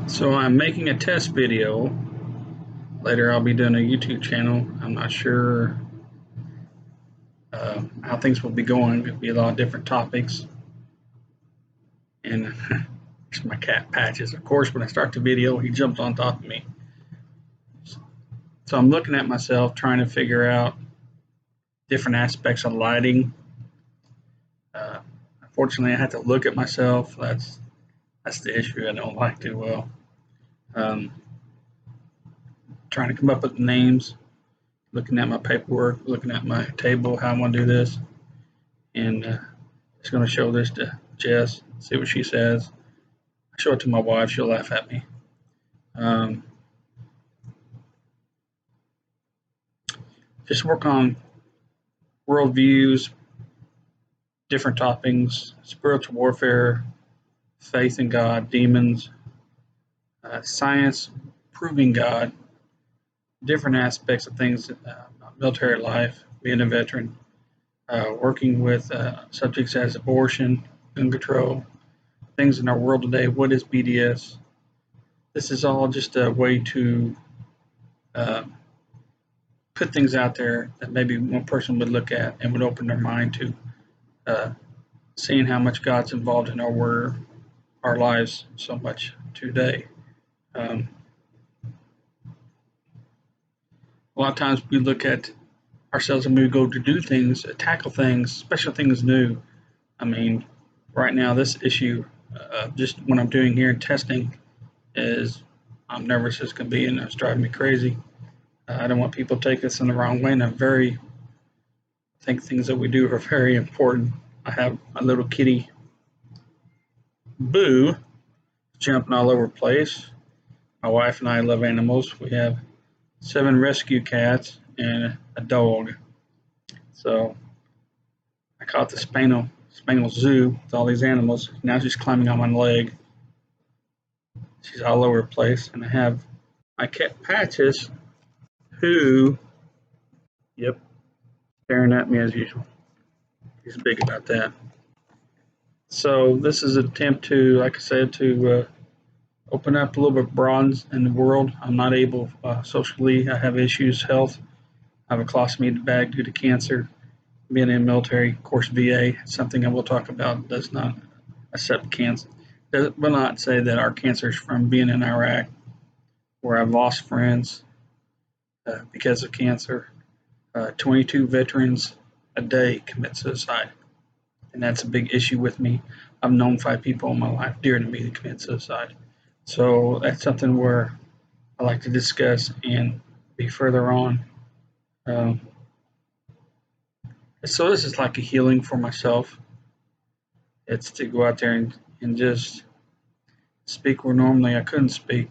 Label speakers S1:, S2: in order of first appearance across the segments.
S1: So I'm making a test video. Later I'll be doing a YouTube channel. I'm not sure how things will be going. It'll be a lot of different topics. And my cat Patches. Of course, when I start the video, he jumps on top of me. So I'm looking at myself, trying to figure out different aspects of lighting. Unfortunately, I had to look at myself. That's the issue. I don't like too well. Trying to come up with names, looking at my paperwork, looking at my table, how I'm going to do this, and just going to show this to Jess, see what she says. I show it to my wife, she'll laugh at me. Just work on worldviews, different toppings, spiritual warfare, faith in God, demons, science, proving God, different aspects of things, military life, being a veteran, working with subjects as abortion, gun control, things in our world today. What is BDS? This is all just a way to put things out there that maybe one person would look at and would open their mind to seeing how much God's involved in our lives so much today. A lot of times we look at ourselves and we go to do things, tackle things, special things new. I mean, right now this issue, just what I'm doing here in testing, is I'm nervous as can be, and it's driving me crazy. I don't want people to take this in the wrong way, and I think things that we do are very important. I have my little kitty, Boo, jumping all over the place. My wife and I love animals. We have 7 rescue cats and a dog. So I caught the Spaniel Zoo with all these animals. Now she's climbing on my leg. She's all over the place. And I have my cat Patches, who, staring at me as usual. He's big about that. So this is an attempt to, like I said, to open up a little bit bronze in the world. I'm not able socially. I have issues, health. I have a colostomy bag due to cancer. Being in the military, of course, VA, something I will talk about, does not accept cancer. It will not say that our cancer is from being in Iraq, where I've lost friends because of cancer. 22 veterans a day commit suicide, and that's a big issue with me. I've known 5 people in my life dear to me that commit suicide. So that's something where I like to discuss and be further on. So this is like a healing for myself. It's to go out there and just speak where normally I couldn't speak.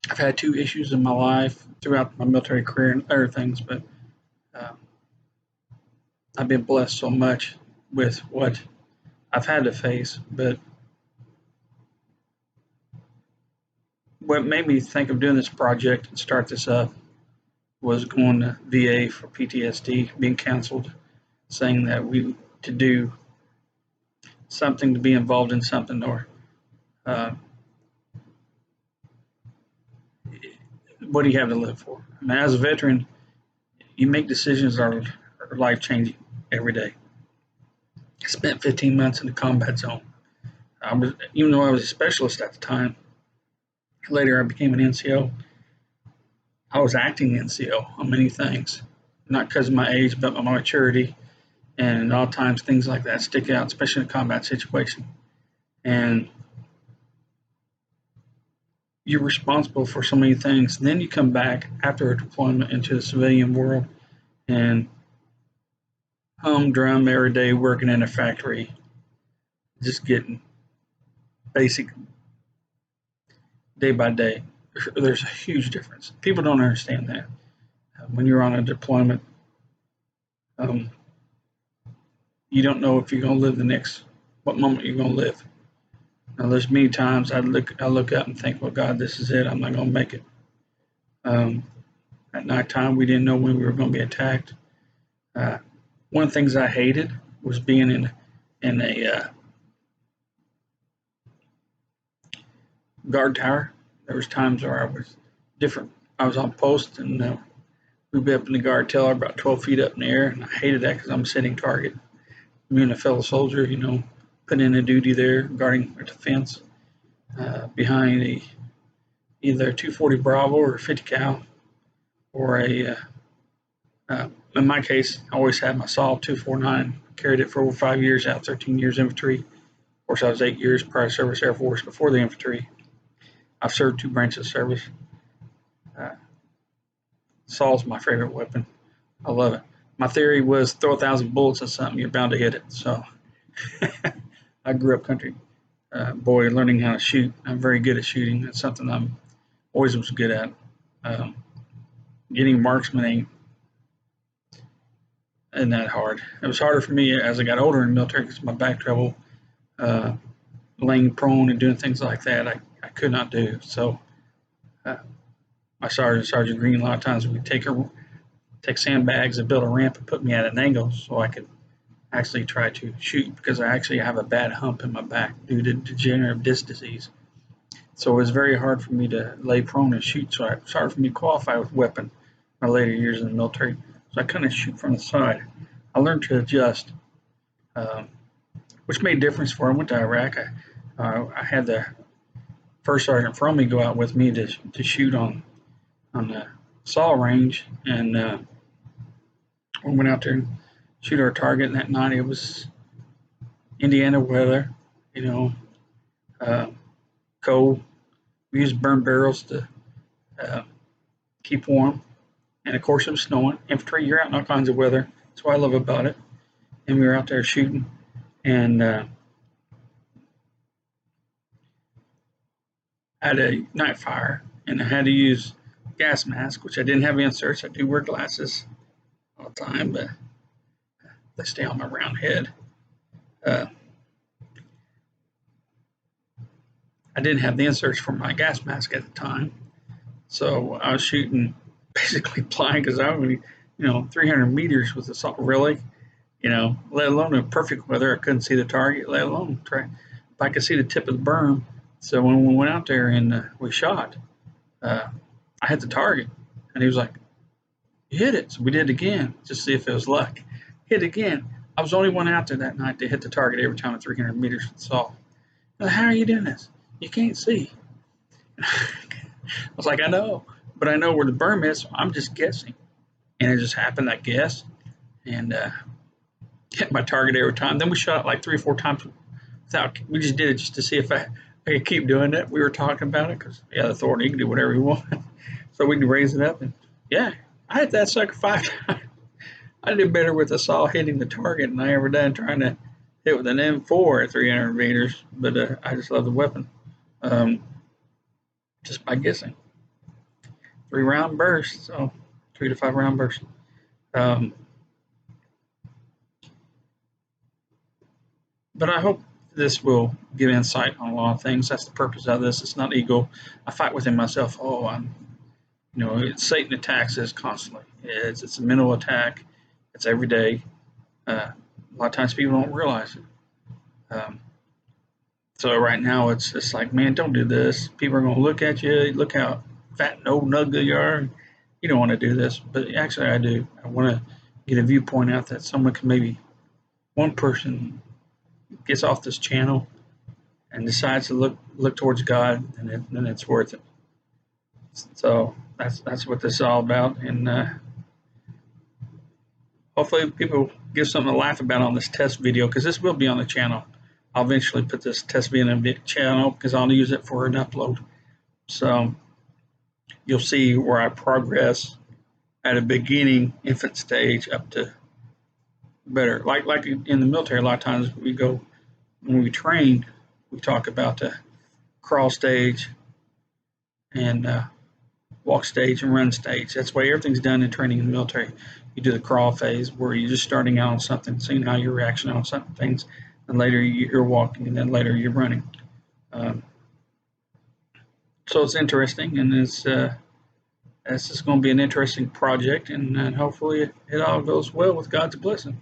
S1: I've had 2 issues in my life throughout my military career and other things, but I've been blessed so much with what I've had to face. But what made me think of doing this project and start this up was going to VA for PTSD, being counseled, saying that we to do something, to be involved in something, or what do you have to live for? I mean, as a veteran, you make decisions that are life-changing every day. I spent 15 months in the combat zone. Even though I was a specialist at the time, later I became an NCO. I was acting NCO on many things, not because of my age, but my maturity. And a lot of times things like that stick out, especially in a combat situation. And you're responsible for so many things. And then you come back after a deployment into the civilian world and humdrum every day working in a factory, just getting basic day by day. There's a huge difference. People don't understand that. When you're on a deployment, you don't know if you're going to live what moment you're going to live. Now, there's many times I look up and think, well, God, this is it. I'm not going to make it. At nighttime, we didn't know when we were going to be attacked. One of the things I hated was being in a guard tower. There was times where I was different. I was on post and we'd be up in the guard tower about 12 feet up in the air, and I hated that because I'm a sitting target. Me and a fellow soldier, put in a duty there guarding the fence behind either 240 Bravo or 50 cal or in my case, I always had my Saab 249. Carried it for over 5 years out, 13 years infantry. Of course, I was 8 years prior service Air Force before the infantry. I've served 2 branches of service. Saw's my favorite weapon. I love it. My theory was throw 1,000 bullets at something, you're bound to hit it. So I grew up country boy learning how to shoot. I'm very good at shooting. That's something I'm always was good at. Getting marksman ain't that hard. It was harder for me as I got older in the military because my back trouble, laying prone and doing things like that, I could not do. So my Sergeant Green, a lot of times would take sandbags and build a ramp and put me at an angle so I could actually try to shoot, because I actually have a bad hump in my back due to degenerative disc disease. So it was very hard for me to lay prone and shoot. So it's hard for me to qualify with weapon my later years in the military. So I kind of shoot from the side. I learned to adjust, which made a difference for I went to Iraq. I had the first sergeant from me go out with me to shoot on the saw range, and we went out there and shoot our target. And that night it was Indiana weather, cold. We used burn barrels to keep warm. And of course it was snowing. Infantry, you're out in all kinds of weather. That's what I love about it. And we were out there shooting, and had a night fire, and I had to use gas mask, which I didn't have inserts. I do wear glasses all the time, but they stay on my round head. I didn't have the inserts for my gas mask at the time, so I was shooting basically blind because I only, 300 meters with assault, really, let alone in perfect weather. I couldn't see the target, let alone try. If I could see the tip of the berm. So when we went out there and we shot, I hit the target, and he was like, "You hit it." So we did it again, just to see if it was luck. Hit it again. I was the only one out there that night to hit the target every time at 300 meters with assault. How are you doing this? You can't see. I was like, I know, but I know where the berm is, so I'm just guessing. And it just happened, I guess, and hit my target every time. Then we shot like 3 or 4 times we just did it just to see if I could keep doing it. We were talking about it because, the authority, you can do whatever you want. So we can raise it up, and I hit that sucker 5 times. I did better with the saw hitting the target than I ever done trying to hit with an M4 at 300 meters, but I just love the weapon. Just by guessing. 3-round burst, so 3 to 5 round burst. But I hope this will give insight on a lot of things. That's the purpose of this. It's not ego. I fight within myself. Satan attacks us constantly. It's a mental attack. It's every day. A lot of times people don't realize it. So right now it's just like, man, don't do this. People are going to look at you. Look how fat and old and ugly you are. You don't want to do this. But actually I do. I want to get a viewpoint out that someone can, maybe one person gets off this channel and decides to look towards God, and then it's worth it. So that's what this is all about. And hopefully people get something to laugh about on this test video, because this will be on the channel. I'll eventually put this test video in the channel because I'll use it for an upload. So you'll see where I progress at a beginning infant stage up to better. Like in the military, a lot of times when we train, we talk about the crawl stage and walk stage and run stage. That's why everything's done in training in the military. You do the crawl phase where you're just starting out on something, seeing how your reaction on some things, and later you're walking, and then later you're running. So it's interesting, and it's just going to be an interesting project, and hopefully it all goes well with God's blessing.